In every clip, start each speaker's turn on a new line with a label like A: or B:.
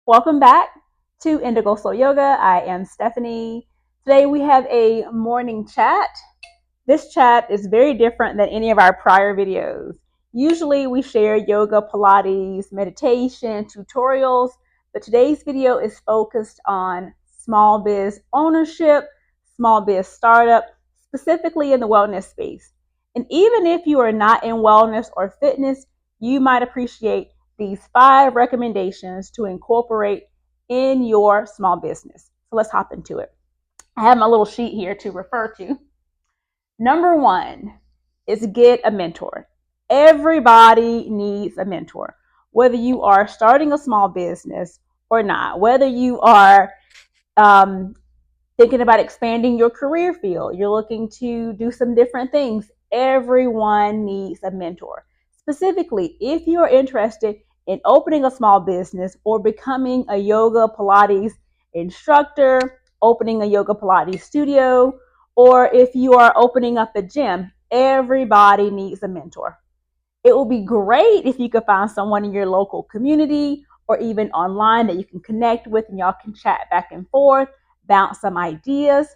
A: Welcome back to Indigo Soul Yoga. I am Stephanie. Today we have a morning chat. This chat is very different than any of our prior videos. Usually we share yoga, Pilates, meditation, tutorials, but today's video is focused on small biz ownership, small biz startup, specifically in the wellness space. And even if you are not in wellness or fitness, you might appreciate these 5 recommendations to incorporate in your small business. So let's hop into it. I have my little sheet here to refer to. Number 1 is get a mentor. Everybody needs a mentor, whether you are starting a small business or not, whether you are thinking about expanding your career field, you're looking to do some different things. Everyone needs a mentor. Specifically, if you're interested in opening a small business or becoming a yoga Pilates instructor, opening a yoga Pilates studio, or if you are opening up a gym, everybody needs a mentor. It will be great if you could find someone in your local community or even online that you can connect with and y'all can chat back and forth, bounce some ideas.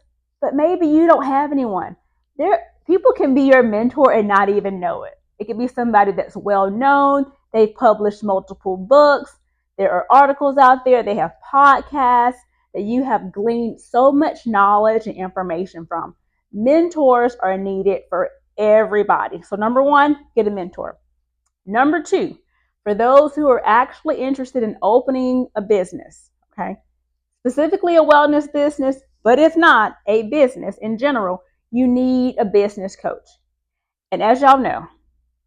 A: But maybe you don't have anyone. People can be your mentor and not even know it. It could be somebody that's well known. They've published multiple books. There are articles out there. They have podcasts that you have gleaned so much knowledge and information from. Mentors are needed for everybody. So number 1, get a mentor. Number 2, for those who are actually interested in opening a business, okay, specifically a wellness business, but if not a business in general, you need a business coach. And as y'all know,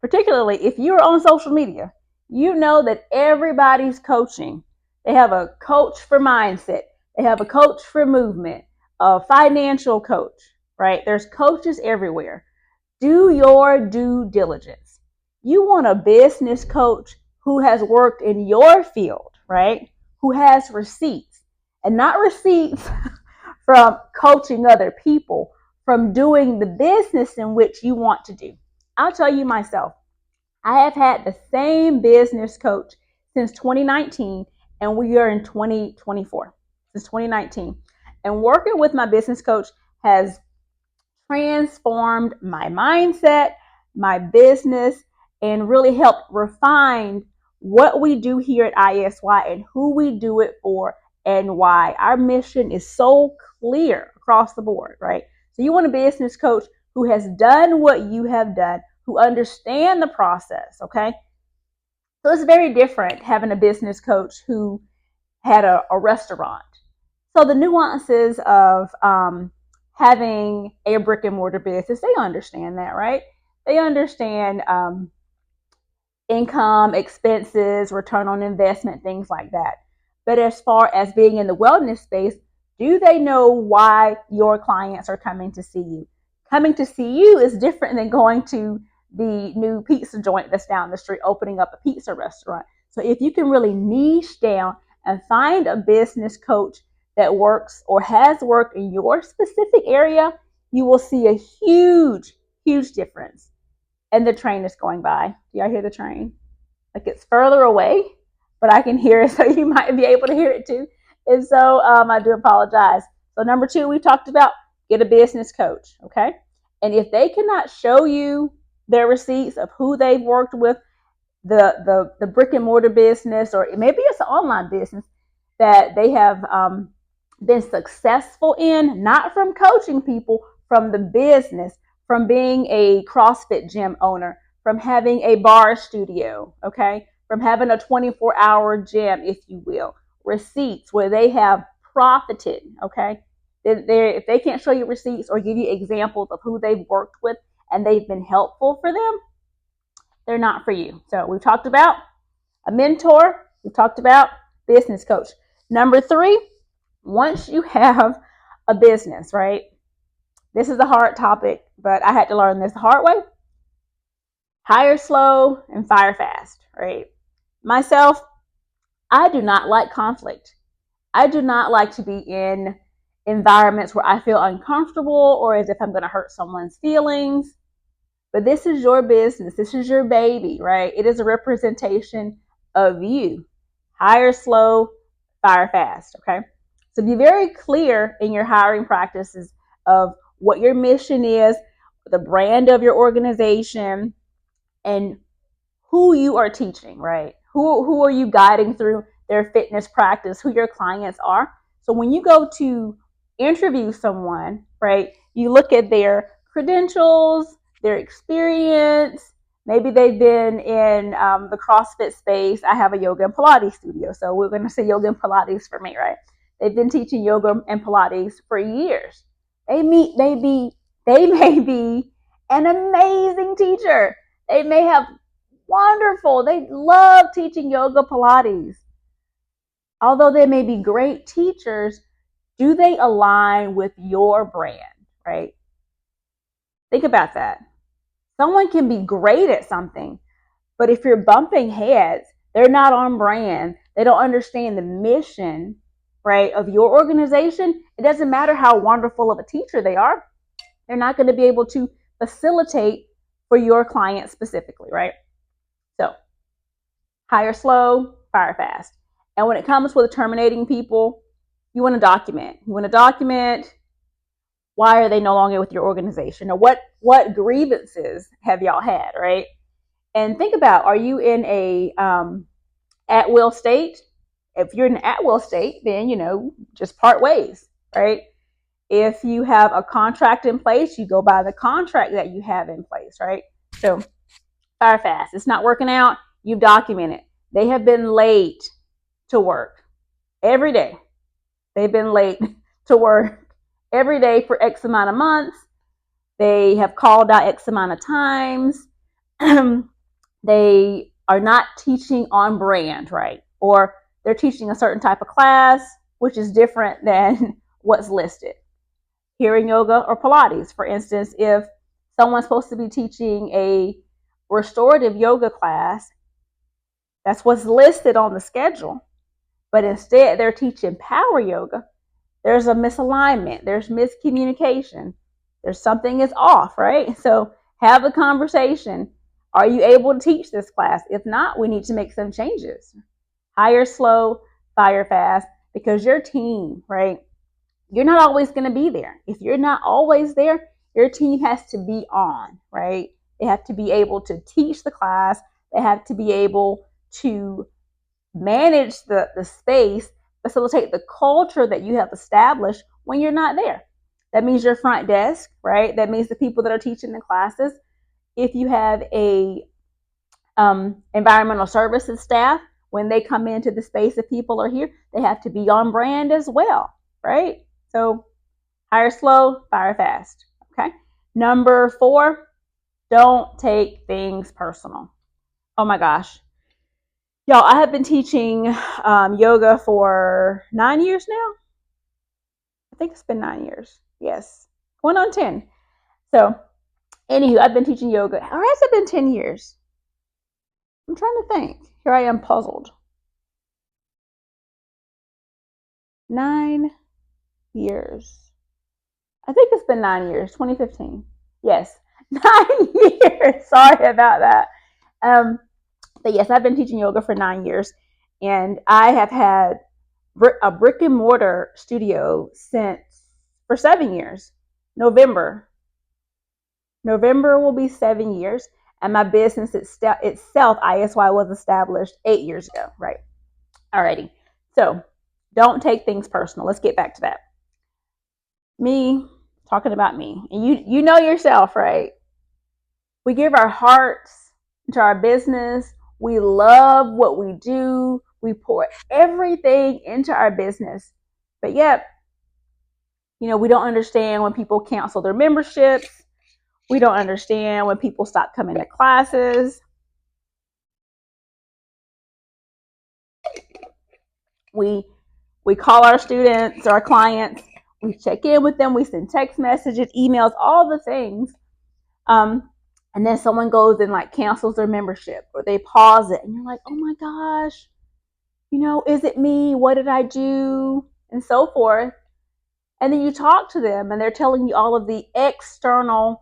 A: particularly if you're on social media, you know that everybody's coaching. They have a coach for mindset. They have a coach for movement, a financial coach, right? There's coaches everywhere. Do your due diligence. You want a business coach who has worked in your field, right? Who has receipts, and not receipts from coaching other people, from doing the business in which you want to do. I'll tell you myself, I have had the same business coach since 2019, and we are in 2024, since 2019. And working with my business coach has transformed my mindset, my business, and really helped refine what we do here at ISY and who we do it for and why. Our mission is so clear across the board, right? So you want a business coach who has done what you have done, who understand the process, okay? So it's very different having a business coach who had a restaurant. So the nuances of having a brick and mortar business, they understand that, right? They understand income, expenses, return on investment, things like that. But as far as being in the wellness space, do they know why your clients are coming to see you? Coming to see you is different than going to the new pizza joint that's down the street, opening up a pizza restaurant. So if you can really niche down and find a business coach that works or has worked in your specific area, you will see a huge, huge difference. And the train is going by. Do y'all hear the train? Like it's further away, but I can hear it, so you might be able to hear it too. And so I do apologize. So number 2, we talked about get a business coach, okay? And if they cannot show you their receipts of who they've worked with, the brick and mortar business, or maybe it's an online business that they have been successful in, not from coaching people, from the business, from being a CrossFit gym owner, from having a bar studio, okay, from having a 24-hour gym, if you will, receipts where they have profited, okay. If they can't show you receipts or give you examples of who they've worked with and they've been helpful for them, they're not for you. So we've talked about a mentor. We've talked about business coach. Number 3, once you have a business, right? This is a hard topic, but I had to learn this the hard way. Hire slow and fire fast, right? Myself, I do not like conflict. I do not like to be in environments where I feel uncomfortable or as if I'm going to hurt someone's feelings. But this is your business. This is your baby, right? It is a representation of you. Hire slow, fire fast. Okay. So be very clear in your hiring practices of what your mission is, the brand of your organization, and who you are teaching, right? Who are you guiding through their fitness practice, who your clients are. So when you go to interview someone, right, you look at their credentials, their experience. Maybe they've been in the CrossFit space. I have a yoga and Pilates studio, so we're going to say yoga and Pilates for me, right? They've been teaching yoga and Pilates for years. They may be an amazing teacher. They may have wonderful. They love teaching yoga, Pilates. Although they may be great teachers, do they align with your brand, right? Think about that. Someone can be great at something, but if you're bumping heads, they're not on brand. They don't understand the mission, right, of your organization. It doesn't matter how wonderful of a teacher they are. They're not going to be able to facilitate for your client specifically, right? So hire slow, fire fast. And when it comes with terminating people, you want to document. You want to document why are they no longer with your organization, or what grievances have y'all had, right? And think about, are you in a at will state? If you're in an at will state, then just part ways, right? If you have a contract in place, you go by the contract that you have in place, right? So fire fast. It's not working out. You document it. They have been late to work every day. They've been late to work every day for X amount of months. They have called out X amount of times. They are not teaching on brand, right? Or they're teaching a certain type of class, which is different than what's listed. Hearing yoga or Pilates, for instance, if someone's supposed to be teaching a restorative yoga class, that's what's listed on the schedule. But instead, they're teaching power yoga. There's a misalignment. There's miscommunication. There's something is off, right? So have a conversation. Are you able to teach this class? If not, we need to make some changes. Hire slow, fire fast, because your team, right? You're not always going to be there. If you're not always there, your team has to be on, right? They have to be able to teach the class. They have to be able to manage the space, facilitate the culture that you have established when you're not there. That means your front desk, right? That means the people that are teaching the classes. If you have a environmental services staff, when they come into the space if people are here, they have to be on brand as well, right? So hire slow, fire fast. Okay. Number 4, don't take things personal. Oh my gosh. Y'all, I have been teaching yoga for 9 years now. I think it's been 9 years. Yes. Going on 10. So, anywho, I've been teaching yoga. Or has it been 10 years? I'm trying to think. Here I am puzzled. 9 years. I think it's been 9 years. 2015. Yes. 9 years. Sorry about that. But yes, I've been teaching yoga for 9 years. And I have had a brick and mortar studio for 7 years. November will be 7 years, and my business itself, ISY, was established 8 years ago, right? Alrighty, so don't take things personal. Let's get back to that. Me, talking about me, and you know yourself, right? We give our hearts to our business. We love what we do. We pour everything into our business, but yet, we don't understand when people cancel their memberships. We don't understand when people stop coming to classes. We call our students, our clients. We check in with them. We send text messages, emails, all the things. And then someone goes and cancels their membership, or they pause it, and you're like, oh my gosh, is it me? What did I do? And so forth. And then you talk to them, and they're telling you all of the external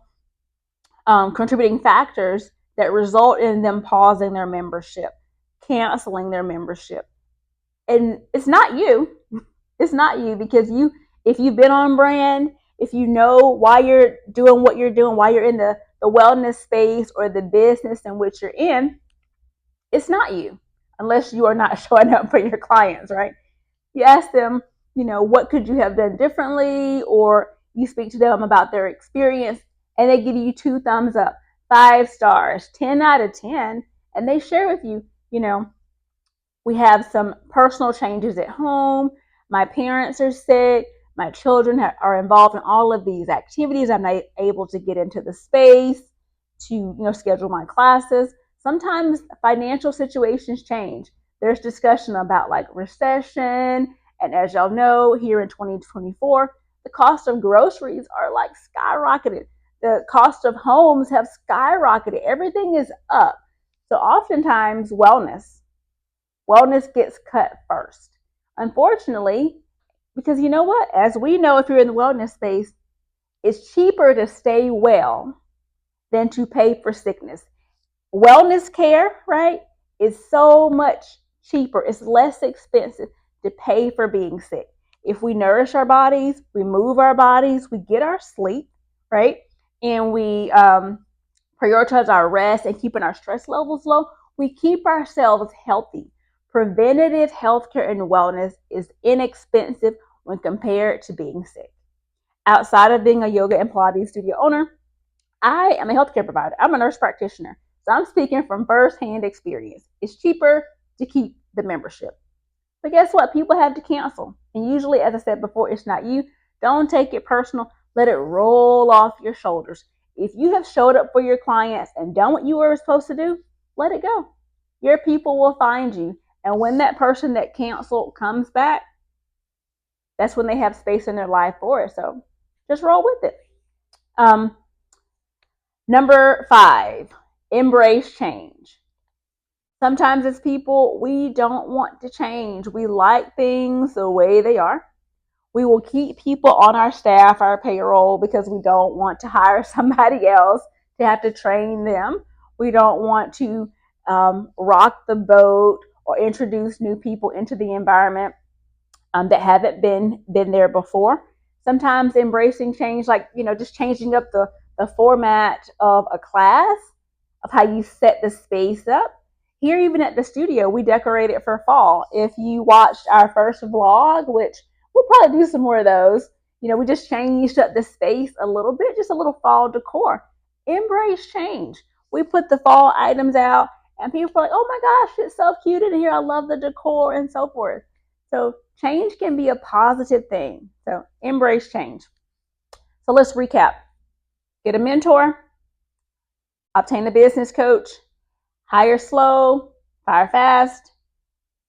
A: contributing factors that result in them pausing their membership, canceling their membership. And it's not you. It's not you, because if you've been on brand, if you know why you're doing what you're doing, why you're in the wellness space or the business in which you're in, it's not you, unless you are not showing up for your clients, right? You ask them, what could you have done differently, or you speak to them about their experience, and they give you 2 thumbs up, 5 stars, 10 out of 10, and they share with you, we have some personal changes at home. My parents are sick. My children are involved in all of these activities. I'm not able to get into the space to, schedule my classes. Sometimes financial situations change. There's discussion about like recession. And as y'all know, here in 2024, the cost of groceries are like skyrocketed. The cost of homes have skyrocketed. Everything is up. So oftentimes wellness gets cut first. Unfortunately, because you know what? As we know, if you're in the wellness space, it's cheaper to stay well than to pay for sickness. Wellness care, right, is so much cheaper. It's less expensive to pay for being sick. If we nourish our bodies, we move our bodies, we get our sleep, right, and we prioritize our rest and keeping our stress levels low, we keep ourselves healthy. Preventative healthcare and wellness is inexpensive when compared to being sick. Outside of being a yoga and Pilates studio owner, I am a healthcare provider. I'm a nurse practitioner. So I'm speaking from firsthand experience. It's cheaper to keep the membership. But guess what? People have to cancel. And usually, as I said before, it's not you. Don't take it personal. Let it roll off your shoulders. If you have showed up for your clients and done what you were supposed to do, let it go. Your people will find you. And when that person that canceled comes back, that's when they have space in their life for it. So just roll with it. Number 5, embrace change. Sometimes as people, we don't want to change. We like things the way they are. We will keep people on our staff, our payroll, because we don't want to hire somebody else to have to train them. We don't want to rock the boat or introduce new people into the environment that haven't been there before. Sometimes embracing change, like just changing up the format of a class, of how you set the space up. Here, even at the studio, we decorated for fall. If you watched our first vlog, which we'll probably do some more of those, we just changed up the space a little bit, just a little fall decor. Embrace change. We put the fall items out, and people are like, oh my gosh, it's so cute in here. I love the decor and so forth. So change can be a positive thing. So embrace change. So let's recap. Get a mentor, obtain a business coach, hire slow, fire fast,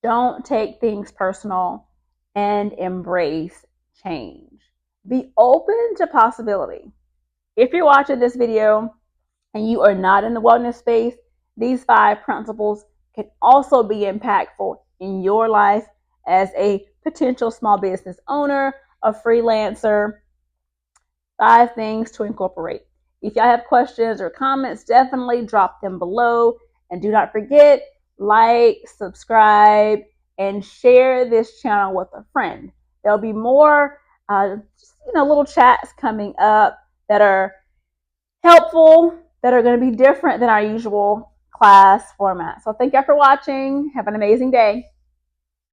A: don't take things personal, and embrace change. Be open to possibility. If you're watching this video and you are not in the wellness space, these 5 principles can also be impactful in your life as a potential small business owner, a freelancer. 5 things to incorporate. If y'all have questions or comments, definitely drop them below. And do not forget, like, subscribe, and share this channel with a friend. There'll be more little chats coming up that are helpful, that are going to be different than our usual class format. So thank y'all for watching. Have an amazing day.